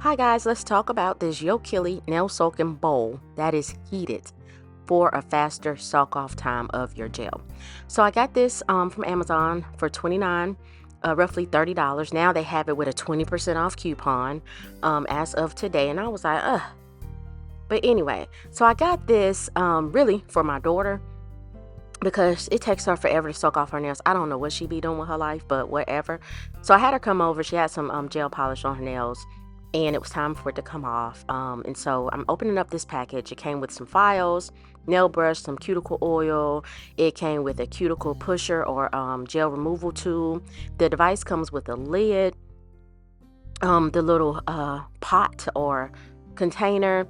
Hi guys, let's talk about this 𝑻𝒊𝒔𝒉 nail soaking bowl that is heated for a faster soak off time of your gel. So I got this from Amazon for $29, roughly $30. Now they have it with a 20% off coupon as of today, and I was like, ugh. But anyway, so I got this really for my daughter because it takes her forever to soak off her nails. I don't know what she be doing with her life, but whatever. So I had her come over. She had some gel polish on her nails, and it was time for it to come off. And so I'm opening up this package. It came with some files, nail brush, some cuticle oil. It came with a cuticle pusher or gel removal tool. The device comes with a lid, the little pot or container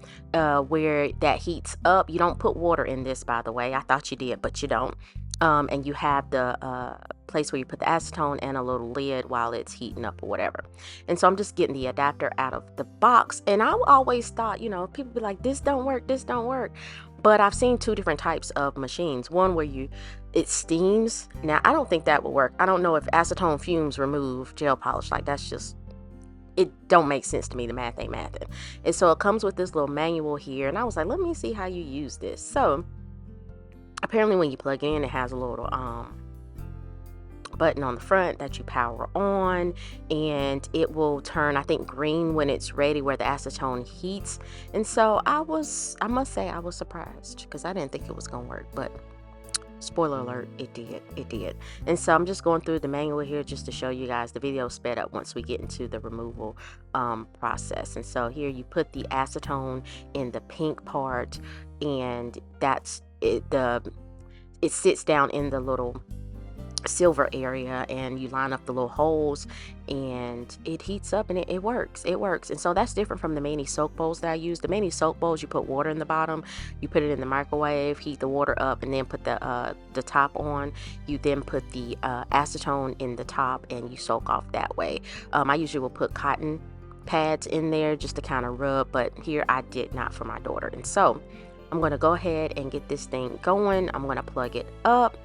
where that heats up. You don't put water in this, by the way. I thought you did, but you don't. And you have the place where you put the acetone and a little lid while it's heating up or whatever. And so I'm just getting the adapter out of the box. And I always thought, you know, people be like, this don't work, this don't work. But I've seen two different types of machines. One where it steams. Now, I don't think that will work. I don't know if acetone fumes remove gel polish. Like, that's just, it don't make sense to me. The math ain't mathing. And so it comes with this little manual here. And I was like, let me see how you use this. So apparently when you plug in, it has a little button on the front that you power on, and it will turn, I think, green when it's ready, where the acetone heats. And so I must say I was surprised, because I didn't think it was gonna work, but spoiler alert, it did. And so I'm just going through the manual here just to show you guys. The video sped up once we get into the removal process. And so here you put the acetone in the pink part, and that's it. It sits down in the little silver area, and you line up the little holes, and it heats up, and it works. And so that's different from the mini soak bowls that I use. The mini soak bowls, you put water in the bottom, you put it in the microwave, heat the water up, and then put the top on. You then put the acetone in the top, and you soak off that way. I usually will put cotton pads in there just to kind of rub, but here I did not for my daughter. And so I'm going to go ahead and get this thing going. I'm going to plug it up,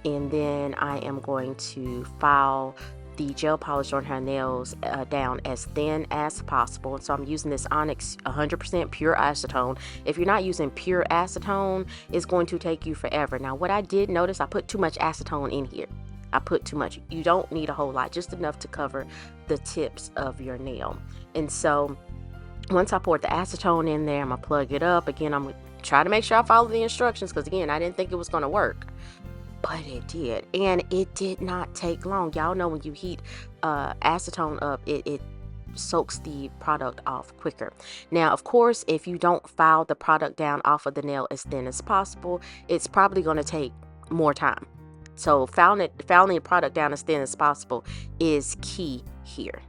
and then I am going to file the gel polish on her nails down as thin as possible. And so I'm using this Onyx 100% pure acetone. If you're not using pure acetone, it's going to take you forever. Now, what I did notice, I put too much acetone in here. I put too much. You don't need a whole lot, just enough to cover the tips of your nail. And so once I poured the acetone in there, I'm going to plug it up. Again, I'm going to try to make sure I follow the instructions, because again, I didn't think it was going to work. But it did, and it did not take long. Y'all know when you heat acetone up, it soaks the product off quicker. Now, of course, if you don't file the product down off of the nail as thin as possible, it's probably going to take more time. So filing the product down as thin as possible is key here.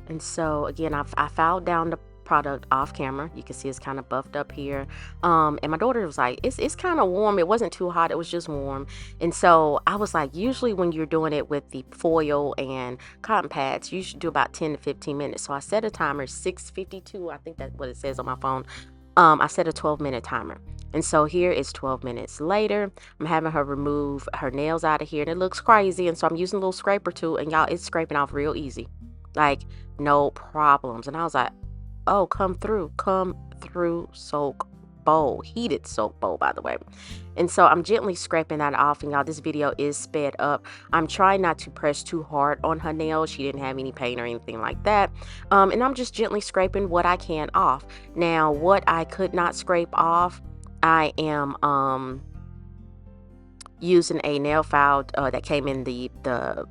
And so again, I filed down the product off camera. You can see it's kind of buffed up here. And my daughter was like, it's kind of warm. It wasn't too hot. It was just warm. And so I was like, usually when you're doing it with the foil and cotton pads, you should do about 10 to 15 minutes. So I set a timer, 6:52. I think that's what it says on my phone. I set a 12-minute timer. And so here it's 12 minutes later. I'm having her remove her nails out of here, and it looks crazy. And so I'm using a little scraper tool, and y'all, it's scraping off real easy. Like, no problems. And I was like, oh, come through soak bowl, heated soak bowl, by the way. And so I'm gently scraping that off, and y'all, this video is sped up. I'm trying not to press too hard on her nails. She didn't have any pain or anything like that. And I'm just gently scraping what I can off. Now, what I could not scrape off, I am using a nail file that came in the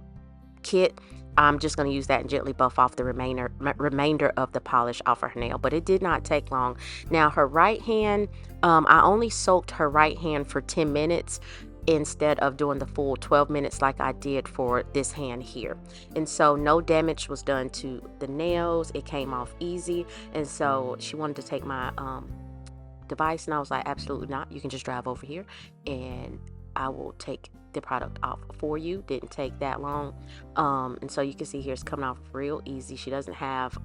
kit. I'm just going to use that and gently buff off the remainder of the polish off her nail. But it did not take long. Now, her right hand, I only soaked her right hand for 10 minutes instead of doing the full 12 minutes like I did for this hand here. And so no damage was done to the nails. It came off easy. And so she wanted to take my device, and I was like, absolutely not. You can just drive over here, and I will take the product off for you. Didn't take that long. And so you can see here it's coming off real easy. She doesn't have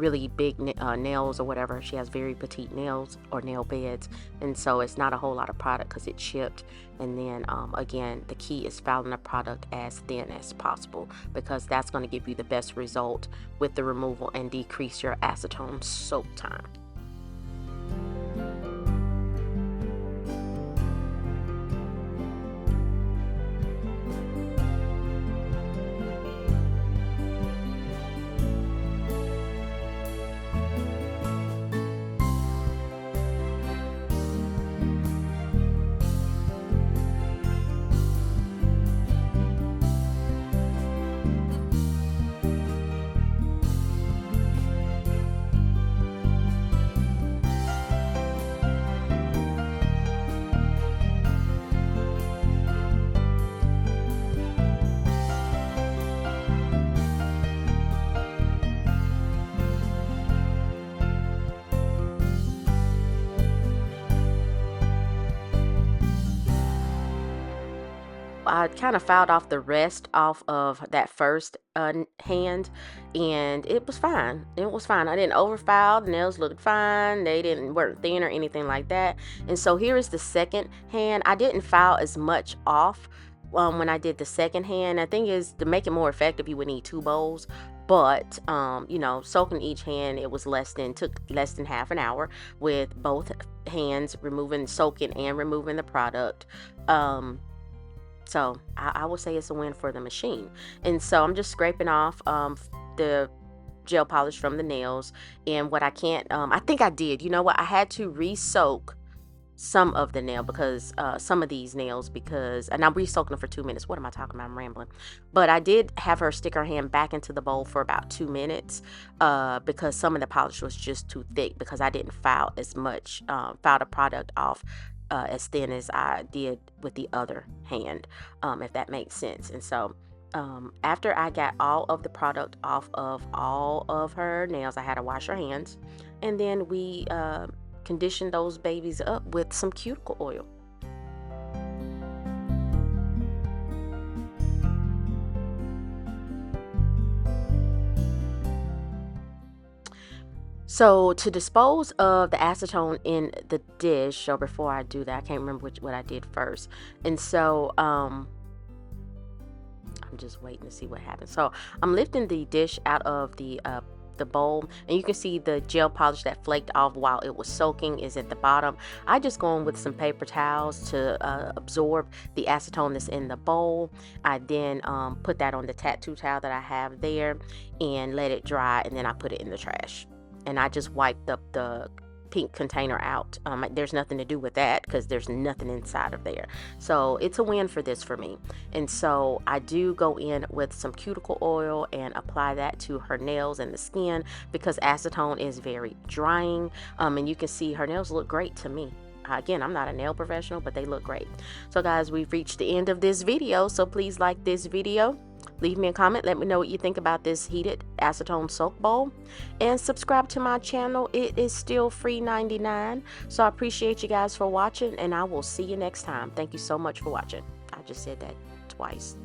really big nails or whatever. She has very petite nails or nail beds, and so it's not a whole lot of product because it chipped. And then again, the key is filing the product as thin as possible, because that's going to give you the best result with the removal and decrease your acetone soak time. I kind of filed off the rest off of that first hand, and it was fine. It was fine. I didn't overfile. The nails looked fine. They weren't thin or anything like that. And so here is the second hand. I didn't file as much off when I did the second hand. The thing is, to make it more effective, you would need 2 bowls. But soaking each hand, it was took less than half an hour with both hands, soaking and removing the product. So I would say it's a win for the machine. And so I'm just scraping off the gel polish from the nails. And what I can't, I think I did, you know what? I had to re-soak some of the nail because some of these nails, and I'm re-soaking them for 2 minutes. What am I talking about? I'm rambling. But I did have her stick her hand back into the bowl for about 2 minutes because some of the polish was just too thick, because I didn't file as much, file the product off as thin as I did with the other hand, if that makes sense. And so after I got all of the product off of all of her nails, I had to wash her hands, and then we conditioned those babies up with some cuticle oil. So to dispose of the acetone in the dish, or before I do that, I can't remember what I did first. And so I'm just waiting to see what happens. So I'm lifting the dish out of the bowl, and you can see the gel polish that flaked off while it was soaking is at the bottom. I just go in with some paper towels to absorb the acetone that's in the bowl. I then put that on the tattoo towel that I have there and let it dry, and then I put it in the trash. And I just wiped up the pink container out. There's nothing to do with that because there's nothing inside of there. So it's a win for this for me. And so I do go in with some cuticle oil and apply that to her nails and the skin, because acetone is very drying. And you can see her nails look great to me. Again, I'm not a nail professional, but they look great. So guys, we've reached the end of this video. So please like this video. Leave me a comment. Let me know what you think about this heated acetone soak bowl. And subscribe to my channel. It is still free $99. So I appreciate you guys for watching, and I will see you next time. Thank you so much for watching. I just said that twice.